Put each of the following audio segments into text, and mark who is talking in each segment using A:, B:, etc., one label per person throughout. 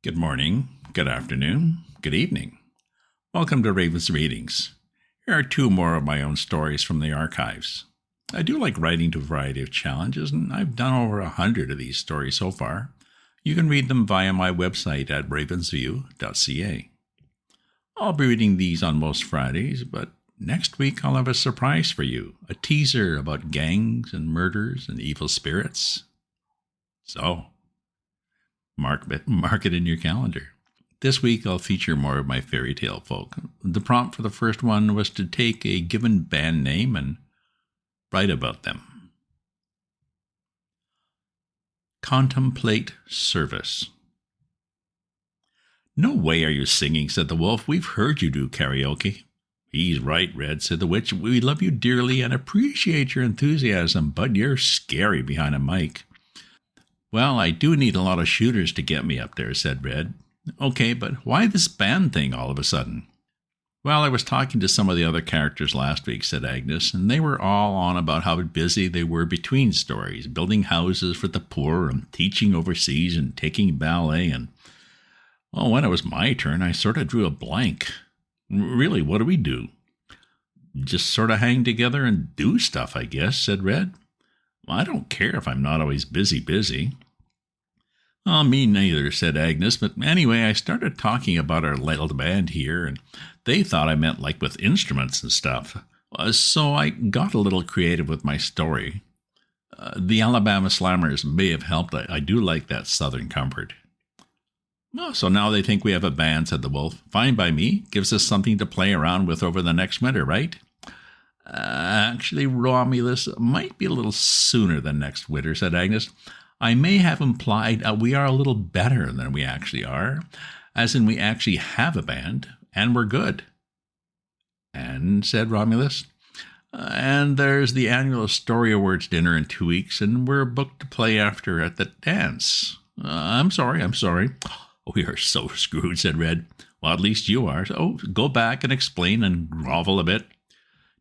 A: Good morning, good afternoon, good evening. Welcome to Raven's Readings. Here are two more of my own stories from the archives. I do like writing to a variety of challenges, and I've done over 100 of these stories so far. You can read them via my website at ravensview.ca. I'll be reading these on most Fridays, but next week I'll have a surprise for you, a teaser about gangs and murders and evil spirits. So, mark it in your calendar. This week I'll feature more of my fairy tale folk. The prompt for the first one was to take a given band name and write about them. Contemplate Service. "No way are you singing," said the wolf. "We've heard you do karaoke." "He's right, Red," said the witch. "We love you dearly and appreciate your enthusiasm, but you're scary behind a mic." "Well, I do need a lot of shooters to get me up there," said Red. "Okay, but why this band thing all of a sudden?" "Well, I was talking to some of the other characters last week," said Agnes, "and they were all on about how busy they were between stories, building houses for the poor and teaching overseas and taking ballet, and when it was my turn, I sort of drew a blank. Really, what do we do?" "Just sort of hang together and do stuff, I guess," said Red. "Well, I don't care if I'm not always busy. "Oh, me neither," said Agnes, "but anyway, I started talking about our little band here, and they thought I meant like with instruments and stuff. So I got a little creative with my story. The Alabama Slammers may have helped. I do like that Southern comfort." "Oh, so now they think we have a band," said the wolf. "Fine by me. Gives us something to play around with over the next winter, right?" Actually, Romulus, might be a little sooner than next winter," said Agnes. "I may have implied we are a little better than we actually are, as in we actually have a band, and we're good." "And," said Romulus, "and there's the annual Story Awards dinner in 2 weeks, and we're booked to play after at the dance." I'm sorry. "We are so screwed," said Red. "Well, at least you are. So go back and explain and grovel a bit."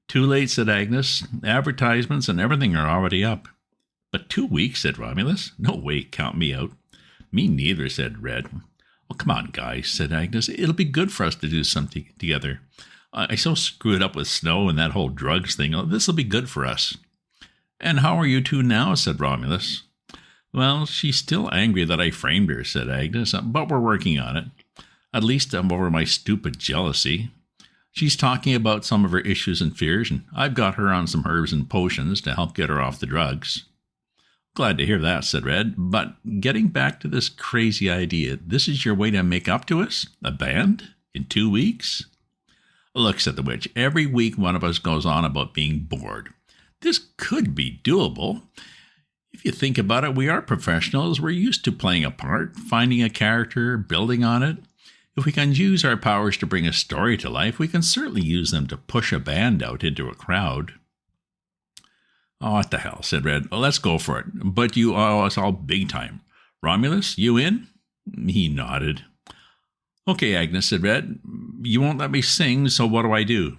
A: "Too late," said Agnes. "Advertisements and everything are already up." "But 2 weeks," said Romulus. "No way, count me out." "Me neither," said Red. "Well, come on, guys," said Agnes. "It'll be good for us to do something together. I so screwed up with snow and that whole drugs thing. This'll be good for us." "And how are you two now?" said Romulus. "Well, she's still angry that I framed her," said Agnes, "but we're working on it. At least I'm over my stupid jealousy. She's talking about some of her issues and fears, and I've got her on some herbs and potions to help get her off the drugs." "Glad to hear that," said Red. "But getting back to this crazy idea, this is your way to make up to us? A band? In 2 weeks? "Look," said the witch, "every week one of us goes on about being bored. This could be doable. If you think about it, we are professionals. We're used to playing a part, finding a character, building on it. If we can use our powers to bring a story to life, we can certainly use them to push a band out into a crowd." "Oh, what the hell," said Red. "Let's go for it. But you owe us all big time. Romulus, you in?" He nodded. "Okay, Agnes," said Red. "You won't let me sing, so what do I do?"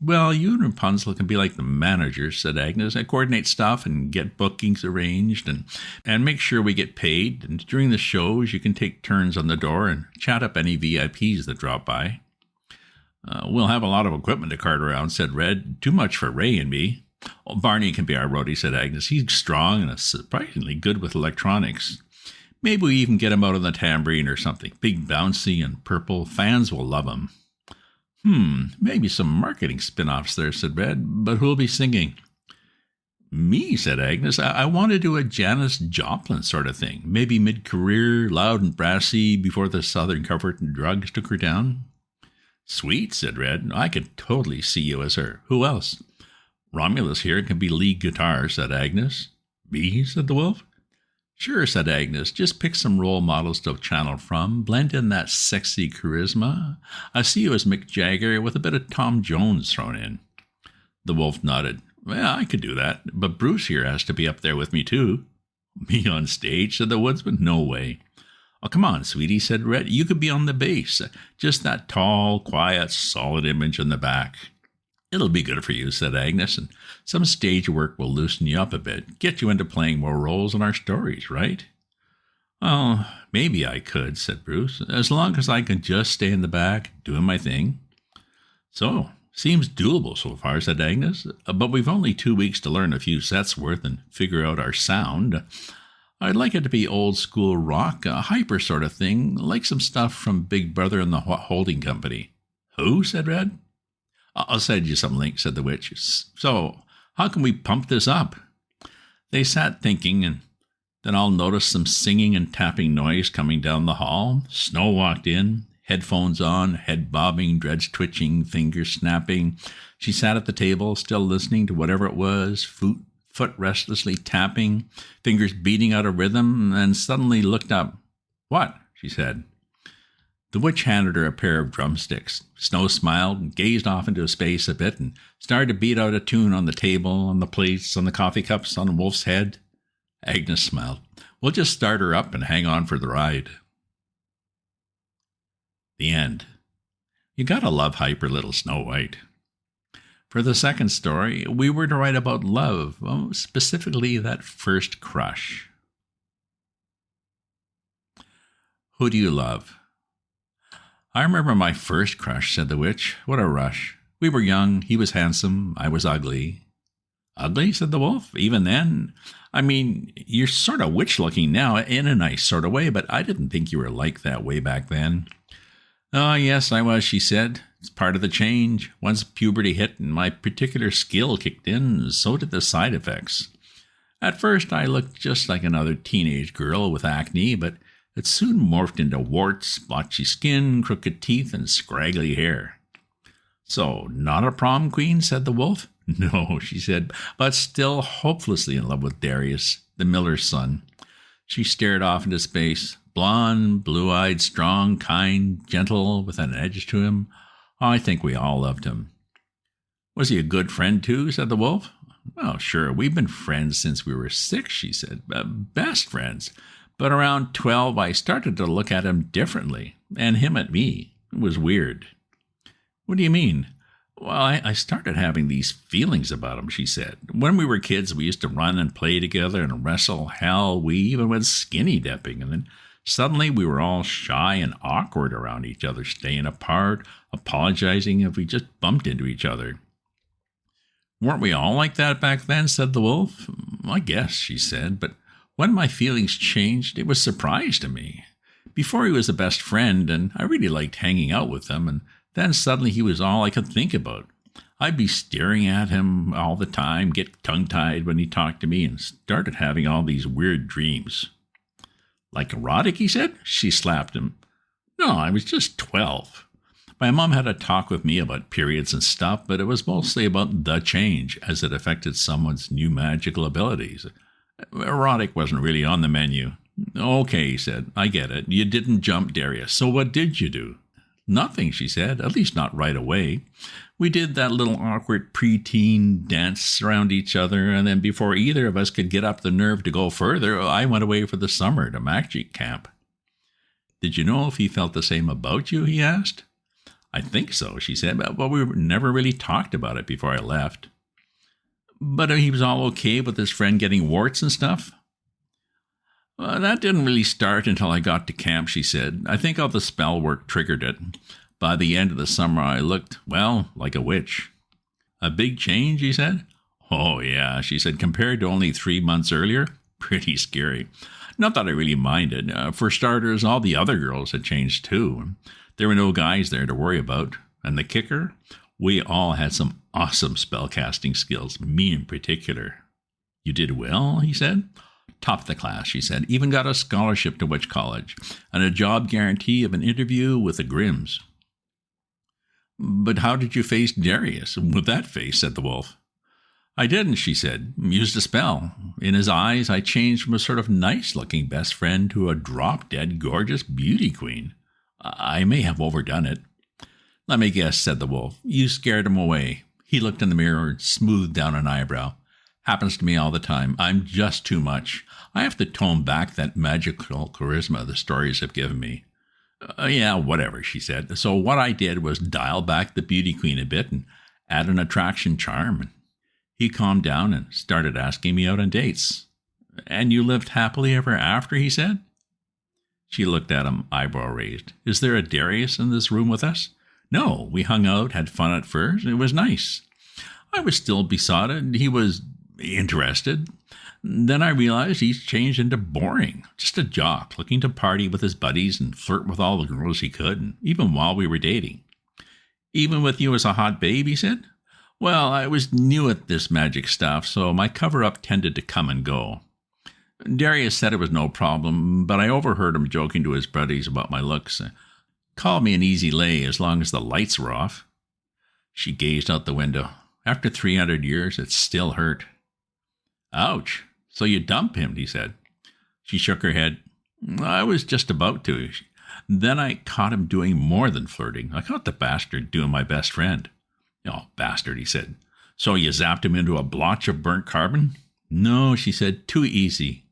A: "Well, you and Rapunzel can be like the managers," said Agnes. "I coordinate stuff and get bookings arranged and make sure we get paid. And during the shows, you can take turns on the door and chat up any VIPs that drop by." We'll have a lot of equipment to cart around," said Red. "Too much for Ray and me." "Barney can be our roadie," said Agnes. "He's strong and surprisingly good with electronics. Maybe we even get him out on the tambourine or something. Big, bouncy, and purple. Fans will love him." Maybe some marketing spin-offs there," said Red. "But who'll be singing?" "Me," said Agnes. I want to do a Janis Joplin sort of thing. Maybe mid-career, loud and brassy, before the Southern comfort and drugs took her down." "Sweet," said Red. "I could totally see you as her. Who else?" "Romulus here can be lead guitar," said Agnes. "Me?" said the wolf. "Sure," said Agnes. "Just pick some role models to channel from. Blend in that sexy charisma. I see you as Mick Jagger with a bit of Tom Jones thrown in." The wolf nodded. "Well, I could do that, but Bruce here has to be up there with me too." "Me on stage?" said the woodsman. "No way." "Oh, come on, sweetie," said Red. "You could be on the bass. Just that tall, quiet, solid image in the back." "It'll be good for you," said Agnes, "and some stage work will loosen you up a bit, get you into playing more roles in our stories, right?" Well, maybe I could, said Bruce, as long as I can just stay in the back doing my thing. So, seems doable so far, said Agnes, but we've only 2 weeks to learn a few sets worth and figure out our sound. I'd like it to be old school rock, a hyper sort of thing, like some stuff from Big Brother and the Holding Company. Who? Said Red. I'll send you some links, said the witch. So, how can we pump this up? They sat thinking, and then all noticed some singing and tapping noise coming down the hall. Snow walked in, headphones on, head bobbing, dreads twitching, fingers snapping. She sat at the table, still listening to whatever it was, foot restlessly tapping, fingers beating out a rhythm, and suddenly looked up. What? She said. The witch handed her a pair of drumsticks. Snow smiled and gazed off into space a bit and started to beat out a tune on the table, on the plates, on the coffee cups, on Wolf's head. Agnes smiled. We'll just start her up and hang on for the ride. The end. You gotta love hyper little Snow White. For the second story, we were to write about love, specifically that first crush. Who do you love? I remember my first crush, said the witch. What a rush. We were young, he was handsome, I was ugly. Ugly, said the wolf, even then? I mean, you're sort of witch-looking now, in a nice sort of way, but I didn't think you were like that way back then. Oh, yes, I was, she said. It's part of the change. Once puberty hit and my particular skill kicked in, so did the side effects. At first, I looked just like another teenage girl with acne, but it soon morphed into warts, blotchy skin, crooked teeth, and scraggly hair. So, not a prom queen, said the wolf. No, she said, but still hopelessly in love with Darius, the miller's son. She stared off into space, blonde, blue-eyed, strong, kind, gentle, with an edge to him. I think we all loved him. Was he a good friend, too, said the wolf. Well, sure, we've been friends since we were 6, she said. Best friends. But around 12, I started to look at him differently, and him at me. It was weird. What do you mean? Well, I started having these feelings about him, she said. When we were kids, we used to run and play together and wrestle. Hell, we even went skinny dipping. And then suddenly we were all shy and awkward around each other, staying apart, apologizing if we just bumped into each other. Weren't we all like that back then, said the wolf. I guess, she said, but when my feelings changed, it was a surprise to me. Before he was the best friend, and I really liked hanging out with him, and then suddenly he was all I could think about. I'd be staring at him all the time, get tongue-tied when he talked to me, and started having all these weird dreams. Like erotic, he said? She slapped him. No, I was just 12. My mom had a talk with me about periods and stuff, but it was mostly about the change as it affected someone's new magical abilities. Erotic wasn't really on the menu. Okay, he said, I get it. You didn't jump Darius, so what did you do? Nothing, she said, at least not right away. We did that little awkward preteen dance around each other, and then before either of us could get up the nerve to go further, I went away for the summer to magic camp. Did you know if he felt the same about you, he asked. I think so, she said, but we never really talked about it before I left. But he was all okay with his friend getting warts and stuff? That didn't really start until I got to camp, she said. I think all the spell work triggered it. By the end of the summer, I looked, well, like a witch. A big change, he said? Oh, yeah, she said, compared to only 3 months earlier. Pretty scary. Not that I really minded. For starters, all the other girls had changed too. There were no guys there to worry about. And the kicker? We all had some awesome spellcasting skills, me in particular. You did well, he said. Top of the class, she said. Even got a scholarship to Witch College and a job guarantee of an interview with the Grimms. But how did you face Darius with that face, said the wolf. I didn't, she said. Used a spell. In his eyes, I changed from a sort of nice-looking best friend to a drop-dead gorgeous beauty queen. I may have overdone it. Let me guess, said the wolf. You scared him away. He looked in the mirror and smoothed down an eyebrow. Happens to me all the time. I'm just too much. I have to tone back that magical charisma the stories have given me. Yeah, whatever, she said. So what I did was dial back the beauty queen a bit and add an attraction charm. He calmed down and started asking me out on dates. And you lived happily ever after, he said? She looked at him, eyebrow raised. Is there a Darius in this room with us? No, we hung out, had fun at first. It was nice. I was still besotted. He was interested. Then I realized he's changed into boring. Just a jock, looking to party with his buddies and flirt with all the girls he could, and even while we were dating. Even with you as a hot babe, he said. Well, I was new at this magic stuff, so my cover-up tended to come and go. Darius said it was no problem, but I overheard him joking to his buddies about my looks. Called me an easy lay as long as the lights were off. She gazed out the window. After 300 years, it still hurt. Ouch. So you dumped him, he said. She shook her head. I was just about to. Then I caught him doing more than flirting. I caught the bastard doing my best friend. Oh, bastard, he said. So you zapped him into a blotch of burnt carbon? No, she said, too easy.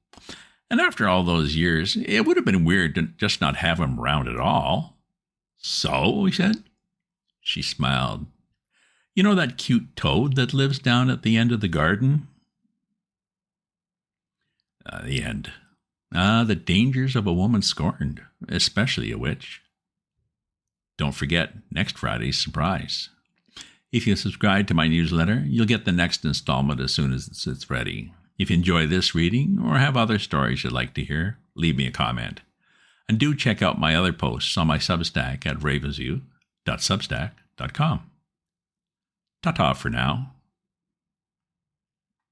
A: And after all those years, it would have been weird to just not have him around at all. So, he said. She smiled. You know that cute toad that lives down at the end of the garden? The end. The dangers of a woman scorned, especially a witch. Don't forget, next Friday's surprise. If you subscribe to my newsletter, you'll get the next installment as soon as it's ready. If you enjoy this reading or have other stories you'd like to hear, leave me a comment. And do check out my other posts on my Substack at ravensview.substack.com. Ta-ta for now.